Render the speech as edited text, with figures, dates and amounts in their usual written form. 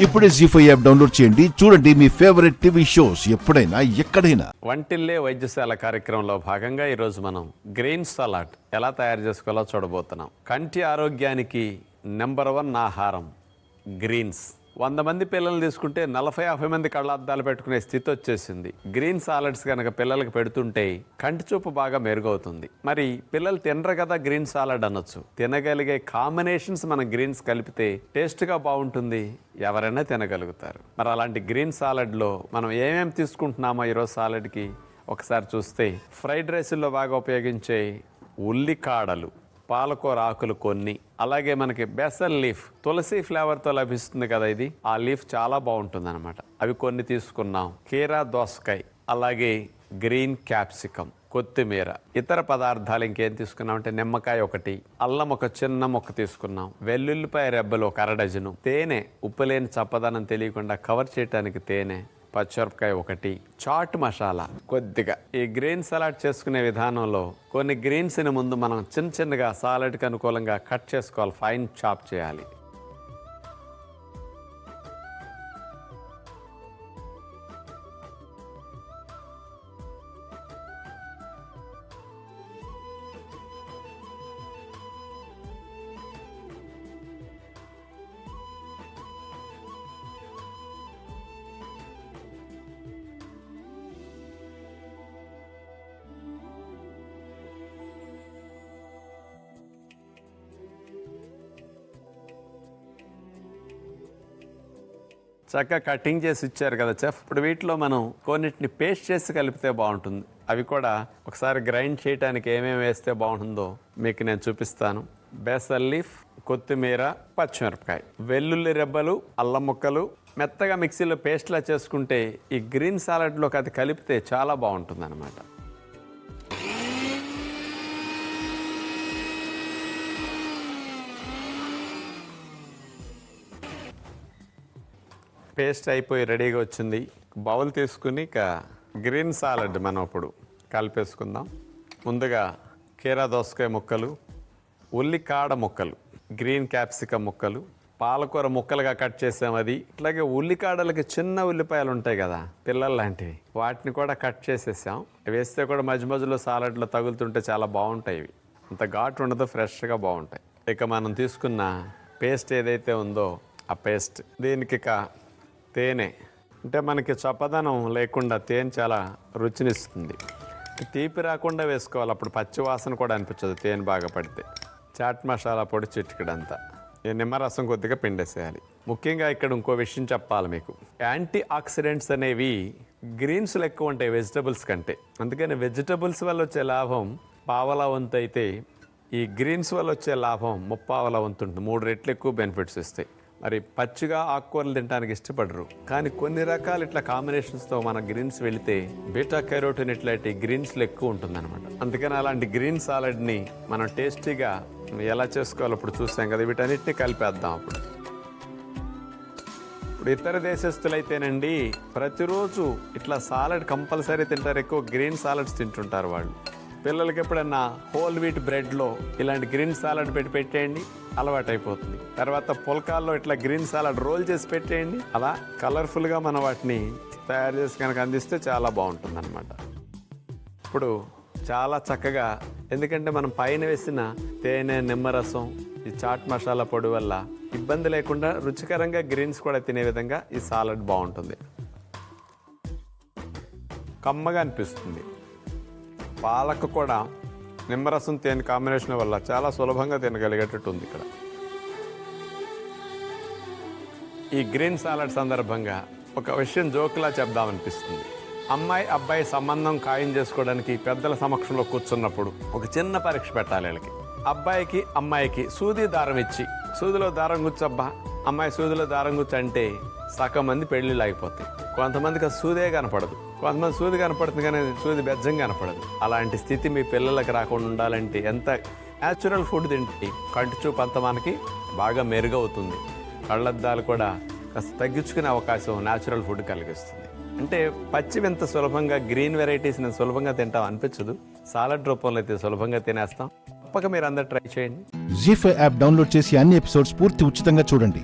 ఇప్పుడే జీ5 app download చేయండి. చూడండి మీ ఫేవరెట్ టీవీ షోస్ ఎప్పుడైనా ఎక్కడైనా. వంటిల్లే వైద్యశాల కార్యక్రమంలో భాగంగా ఈరోజు మనం గ్రీన్ సలాడ్ ఎలా తయారు చేసుకోవాలో చూడబోతున్నాం. కంటి ఆరోగ్యానికి నెంబర్ 1 ఆహారం గ్రీన్స్. 100 మంది పిల్లలు తీసుకుంటే 40-50 మంది కళ్ళద్దాలు పెట్టుకునే స్థితి వచ్చేసింది. గ్రీన్ సాలడ్స్ కనుక పిల్లలకు పెడుతుంటే కంటి చూపు బాగా మెరుగవుతుంది. మరి పిల్లలు తినరు కదా గ్రీన్ సాలడ్ అనొచ్చు. తినగలిగే కాంబినేషన్స్ మన గ్రీన్స్ కలిపితే టేస్ట్గా బాగుంటుంది, ఎవరైనా తినగలుగుతారు. మరి అలాంటి గ్రీన్ సాలడ్లో మనం ఏమేమి తీసుకుంటున్నామో ఈరోజు సాలడ్కి ఒకసారి చూస్తే, ఫ్రైడ్ రైస్లో బాగా ఉపయోగించే ఉల్లికాడలు, పాలకూర ఆకులు కొన్ని, అలాగే మనకి బెసల్ లీఫ్, తులసి ఫ్లేవర్తో లభిస్తుంది కదా ఇది, ఆ లీఫ్ చాలా బాగుంటుంది అనమాట. అవి కొన్ని తీసుకున్నాం. కీరా దోసకాయ, అలాగే గ్రీన్ క్యాప్సికమ్, కొత్తిమీర. ఇతర పదార్థాలు ఇంకేం తీసుకున్నాం అంటే నిమ్మకాయ ఒకటి, అల్లం ఒక చిన్న ముక్క తీసుకున్నాం, వెల్లుల్లిపాయ రెబ్బలు ఒక 1/2 డజను, తేనె, ఉప్పు లేని చప్పదనం తెలియకుండా కవర్ చేయడానికి తేనె, పచ్చిమిరపకాయ ఒకటి, చాట్ మసాలా కొద్దిగా. ఈ గ్రీన్ సలాడ్ చేసుకునే విధానంలో కొన్ని గ్రీన్స్ని ముందు మనం చిన్న చిన్నగా సాలడ్కి అనుకూలంగా కట్ చేసుకోవాలి, ఫైన్ చాప్ చేయాలి. చక్కగా కటింగ్ చేసి ఇచ్చారు కదా చెఫ్. ఇప్పుడు వీటిలో మనం కొన్నిటిని పేస్ట్ చేసి కలిపితే బాగుంటుంది. అవి కూడా ఒకసారి గ్రైండ్ చేయడానికి ఏమేమి వేస్తే బాగుంటుందో మీకు నేను చూపిస్తాను. బేసల్ లీఫ్, కొత్తిమీర, పచ్చిమిరపకాయ, వెల్లుల్లి రెబ్బలు, అల్లం ముక్కలు మెత్తగా మిక్సీలో పేస్ట్లా చేసుకుంటే ఈ గ్రీన్ సాలడ్లోకి అది కలిపితే చాలా బాగుంటుంది అన్నమాట. పేస్ట్ అయిపోయి రెడీగా వచ్చింది. బౌల్ తీసుకుని ఇక గ్రీన్ సాలడ్ మనం ఇప్పుడు కలిపేసుకుందాం. ముందుగా కీరా దోసకాయ ముక్కలు, ఉల్లికాడ ముక్కలు, గ్రీన్ క్యాప్సికమ్ ముక్కలు, పాలకూర ముక్కలుగా కట్ చేసాం అది. ఇట్లాగే ఉల్లికాడలకి చిన్న ఉల్లిపాయలు ఉంటాయి కదా పిల్లలు లాంటివి, వాటిని కూడా కట్ చేసేసాం. వేస్తే కూడా మధ్య మధ్యలో సాలడ్లో తగులుతుంటే చాలా బాగుంటాయి. ఇవి అంత ఘాటు ఉండదు, ఫ్రెష్గా బాగుంటాయి. ఇక మనం తీసుకున్న పేస్ట్ ఏదైతే ఉందో ఆ పేస్ట్, దీనికి ఇక తేనె, అంటే మనకి చప్పదనం లేకుండా తేనె చాలా రుచినిస్తుంది. తీపి రాకుండా వేసుకోవాలి, అప్పుడు పచ్చి వాసన కూడా అనిపించదు తేనె బాగా పడితే. చాట్ మసాలా పొడి చిటికెడంతా, ఈ నిమ్మరసం కొద్దిగా పిండేసేయాలి. ముఖ్యంగా ఇక్కడ ఇంకో విషయం చెప్పాలి మీకు. యాంటీ ఆక్సిడెంట్స్ అనేవి గ్రీన్స్లో ఎక్కువ ఉంటాయి వెజిటబుల్స్ కంటే. అందుకని వెజిటబుల్స్ వల్ల వచ్చే లాభం 1/4 వంతు అయితే, ఈ గ్రీన్స్ వల్ల వచ్చే లాభం 3/4 వంతు ఉంటుంది. 3 రెట్లు ఎక్కువ బెనిఫిట్స్ ఇస్తాయి. మరి పచ్చిగా ఆకుకూరలు తినడానికి ఇష్టపడరు, కానీ కొన్ని రకాలు ఇట్లా కాంబినేషన్స్తో మన గ్రీన్స్ వెళితే బీటా కెరోటిన్ ఇట్లాంటి గ్రీన్స్లో ఎక్కువ ఉంటుందన్నమాట. అందుకని అలాంటి గ్రీన్ సాలడ్ని మనం టేస్టీగా ఎలా చేసుకోవాలో ఇప్పుడు చూసాం కదా. వీటన్నిటిని కలిపేద్దాం. ఇప్పుడు ఇతర దేశస్తులైతేనండి ప్రతిరోజు ఇట్లా సాలడ్ కంపల్సరీ తింటారు, ఎక్కువ గ్రీన్ సాలడ్స్ తింటుంటారు వాళ్ళు. పిల్లలకి ఎప్పుడన్నా హోల్ వీట్ బ్రెడ్లో ఇలాంటి గ్రీన్ సాలడ్ పెట్టేయండి, అలవాటు అయిపోతుంది. తర్వాత పుల్కాల్లో ఇట్లా గ్రీన్ సాలడ్ రోల్ చేసి పెట్టేయండి. అలా కలర్ఫుల్గా మనం వాటిని తయారు చేసి కనుక అందిస్తే చాలా బాగుంటుంది అన్నమాట. ఇప్పుడు చాలా చక్కగా, ఎందుకంటే మనం పైన వేసిన తేనె, నిమ్మరసం, ఈ చాట్ మసాలా పొడి వల్ల ఇబ్బంది లేకుండా రుచికరంగా గ్రీన్స్ కూడా తినే విధంగా ఈ సాలడ్ బాగుంటుంది. కమ్మగా అనిపిస్తుంది. పాలకు కూడా నిమ్మరసం తేనె కాంబినేషన్ వల్ల చాలా సులభంగా తినగలిగేటట్టు ఉంది. ఇక్కడ ఈ గ్రీన్ సాలడ్ సందర్భంగా ఒక విషయం జోకులా చెప్దామనిపిస్తుంది. అమ్మాయి అబ్బాయి సంబంధం ఖాయం చేసుకోవడానికి పెద్దల సమక్షంలో కూర్చున్నప్పుడు ఒక చిన్న పరీక్ష పెట్టాలి వీళ్ళకి. అబ్బాయికి అమ్మాయికి సూది దారం ఇచ్చి, సూదిలో దారం గుచ్చబ్బా, అమ్మాయి సూదిలో దారం గుచ్చి అంటే సగం మంది పెళ్ళిళ్ళు ఆగిపోతాయి. కొంతమందికి సూదే కనపడదు, కొంతమంది సూది కనపడుతుంది కానీ సూది బెజ్జం కనపడదు. అలాంటి స్థితి మీ పిల్లలకు రాకుండా ఉండాలంటే ఎంత న్యాచురల్ ఫుడ్ తింటే కంటి చూపు అంత మనకి బాగా మెరుగవుతుంది. కళ్ళద్దాలు కూడా కాస్త తగ్గించుకునే అవకాశం న్యాచురల్ ఫుడ్ కలిగిస్తుంది. అంటే పచ్చివి ఎంత సులభంగా, గ్రీన్ వెరైటీస్ నేను సులభంగా తింటాం అనిపించదు, సాలడ్ రూపంలో అయితే సులభంగా తినేస్తాం. తప్పక మీరు అందరు ట్రై చేయండి. జీ5 యాప్ డౌన్లోడ్ చేసి అన్ని ఎపిసోడ్స్ పూర్తి ఉచితంగా చూడండి.